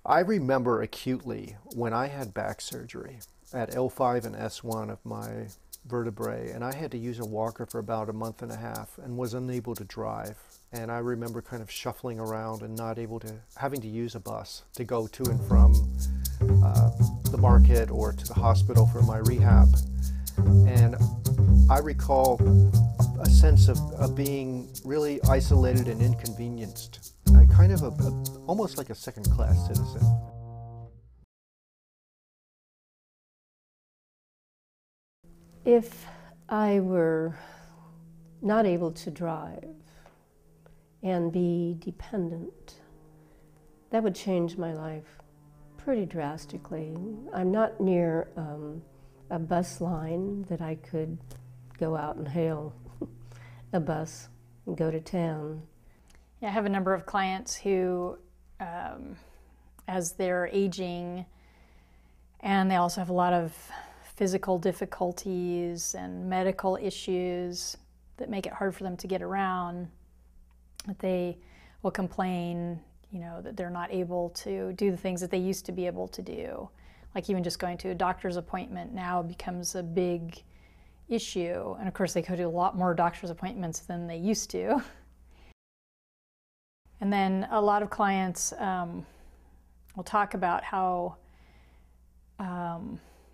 I remember acutely when I had back surgery at L5 and S1 of my vertebrae, and I had to use a walker for about a month and a half and was unable to drive. And I remember kind of shuffling around and not able to, having to use a bus to go to and from the market or to the hospital for my rehab. And I recall a sense of being really isolated and inconvenienced, kind of almost like a second-class citizen. If I were not able to drive and be dependent, that would change my life pretty drastically. I'm not near a bus line that I could go out and hail a bus and go to town. Yeah, I have a number of clients who, as they're aging, and they also have a lot of physical difficulties and medical issues that make it hard for them to get around, that they will complain, that they're not able to do the things that they used to be able to do. Like even just going to a doctor's appointment now becomes a big issue. And of course they go to a lot more doctor's appointments than they used to. And then a lot of clients will talk about how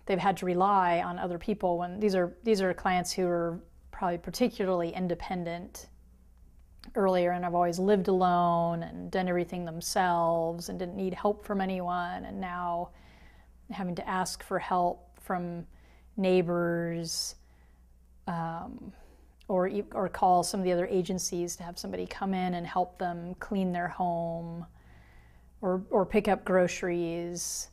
they've had to rely on other people when these are clients who are probably particularly independent earlier and have always lived alone and done everything themselves and didn't need help from anyone, and now having to ask for help from neighbors or call some of the other agencies to have somebody come in and help them clean their home or pick up groceries,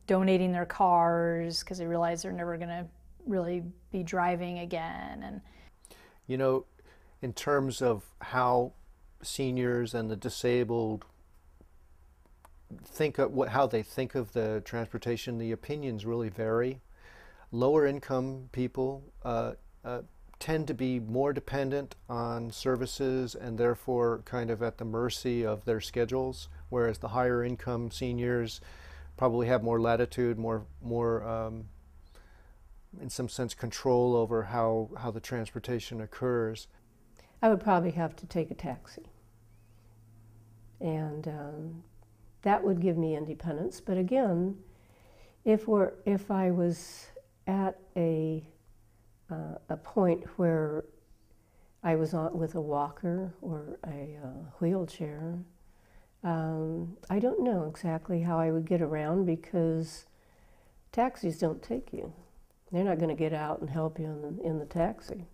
donating their cars because they realize they're never going to really be driving again. And in terms of how seniors and the disabled how they think of the transportation, the opinions really vary. Lower income people tend to be more dependent on services and therefore kind of at the mercy of their schedules, whereas the higher income seniors probably have more latitude, more in some sense control over how the transportation occurs. I would probably have to take a taxi, and that would give me independence. But again, if I was at a point where I was with a walker or a wheelchair, I don't know exactly how I would get around because taxis don't take you. They're not going to get out and help you in the taxi.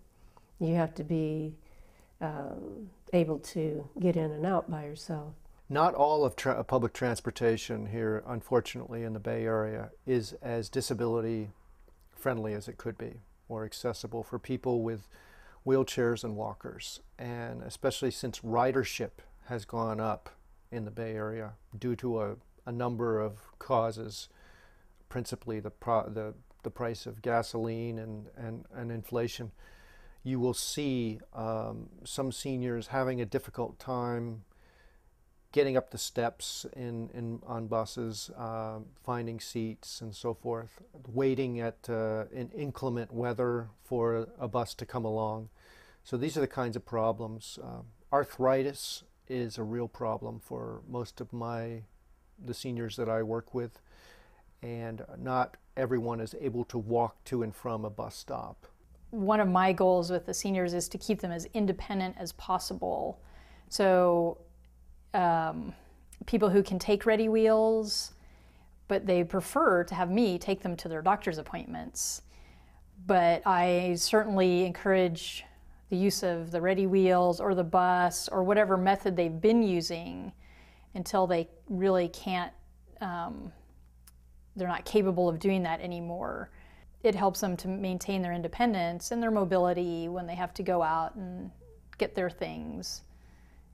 You have to be able to get in and out by yourself. Not all of public transportation here, unfortunately, in the Bay Area is as disability friendly as it could be, or accessible for people with wheelchairs and walkers. And especially since ridership has gone up in the Bay Area due to a number of causes, principally the price of gasoline and inflation, you will see some seniors having a difficult time getting up the steps on buses, finding seats and so forth, waiting in inclement weather for a bus to come along. So these are the kinds of problems. Arthritis is a real problem for most of the seniors that I work with, and not everyone is able to walk to and from a bus stop. One of my goals with the seniors is to keep them as independent as possible. So people who can take ready wheels, but they prefer to have me take them to their doctor's appointments. But I certainly encourage the use of the ready wheels or the bus or whatever method they've been using until they really can't, they're not capable of doing that anymore. It helps them to maintain their independence and their mobility when they have to go out and get their things.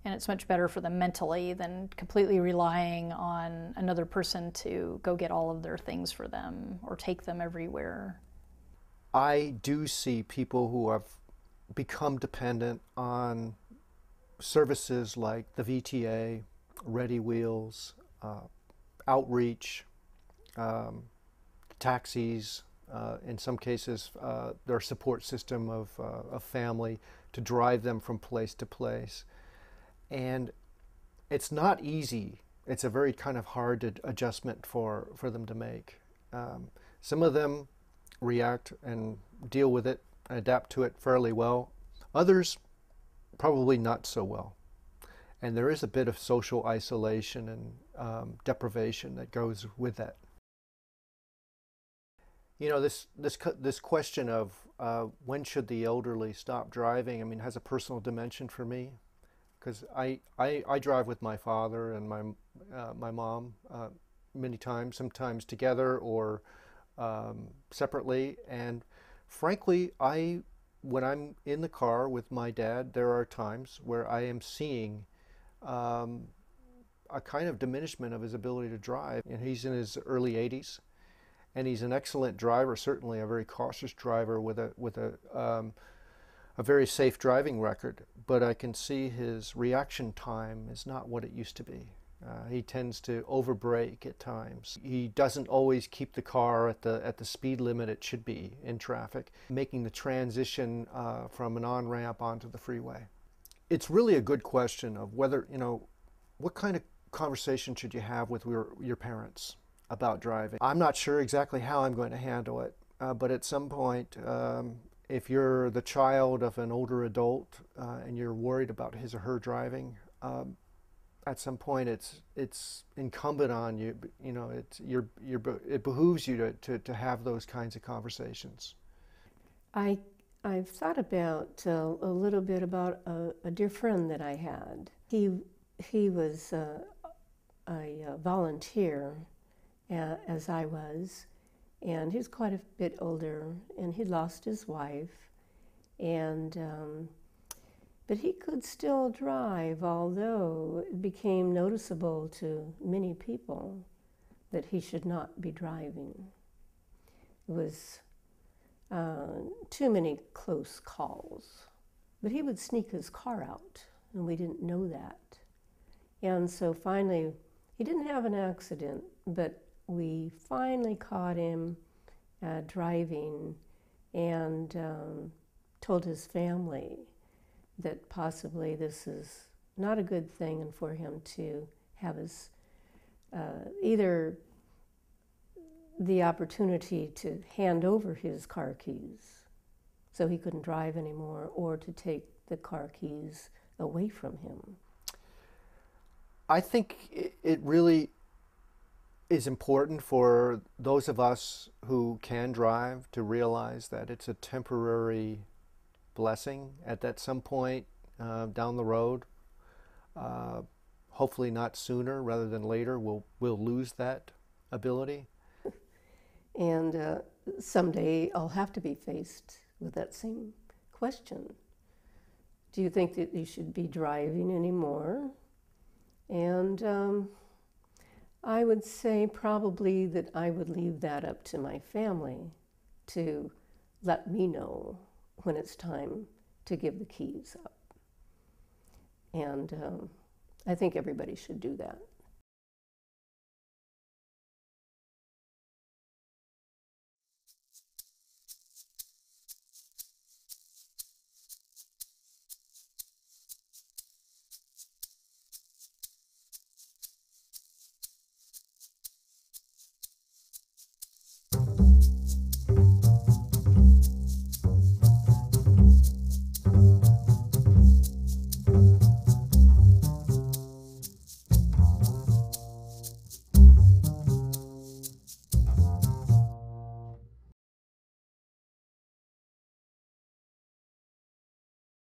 And it's much better for them mentally than completely relying on another person to go get all of their things for them or take them everywhere. I do see people who have become dependent on services like the VTA ready wheels, outreach, um, taxis, in some cases, their support system of family to drive them from place to place. And it's not easy. It's a very kind of hard adjustment for them to make. Some of them react and deal with it, adapt to it fairly well. Others, probably not so well. And there is a bit of social isolation and deprivation that goes with that. You know, this question of when should the elderly stop driving, I mean, has a personal dimension for me, because I drive with my father and my mom many times, sometimes together or separately. And frankly, when I'm in the car with my dad, there are times where I am seeing a kind of diminishment of his ability to drive. And he's in his early 80s, and he's an excellent driver, certainly a very cautious driver with a very safe driving record. But I can see his reaction time is not what it used to be. He tends to overbrake at times. He doesn't always keep the car at the speed limit it should be in traffic, making the transition from an on-ramp onto the freeway. It's really a good question of whether, you know, what kind of conversation should you have with your parents about driving. I'm not sure exactly how I'm going to handle it, but at some point, if you're the child of an older adult and you're worried about his or her driving, at some point it's incumbent on you. You know, it behooves you to have those kinds of conversations. I've thought about a little bit about a dear friend that I had. He was a volunteer, as I was, and he was quite a bit older, and he lost his wife, and but he could still drive, although it became noticeable to many people that he should not be driving. It was too many close calls, but he would sneak his car out, and we didn't know that. And so finally, he didn't have an accident, but we finally caught him driving, and told his family that possibly this is not a good thing, and for him to have his either the opportunity to hand over his car keys so he couldn't drive anymore, or to take the car keys away from him. I think it really is important for those of us who can drive to realize that it's a temporary blessing at some point down the road. Hopefully not sooner rather than later. We'll lose that ability. And someday I'll have to be faced with that same question. Do you think that you should be driving anymore? And I would say probably that I would leave that up to my family to let me know when it's time to give the keys up. And I think everybody should do that.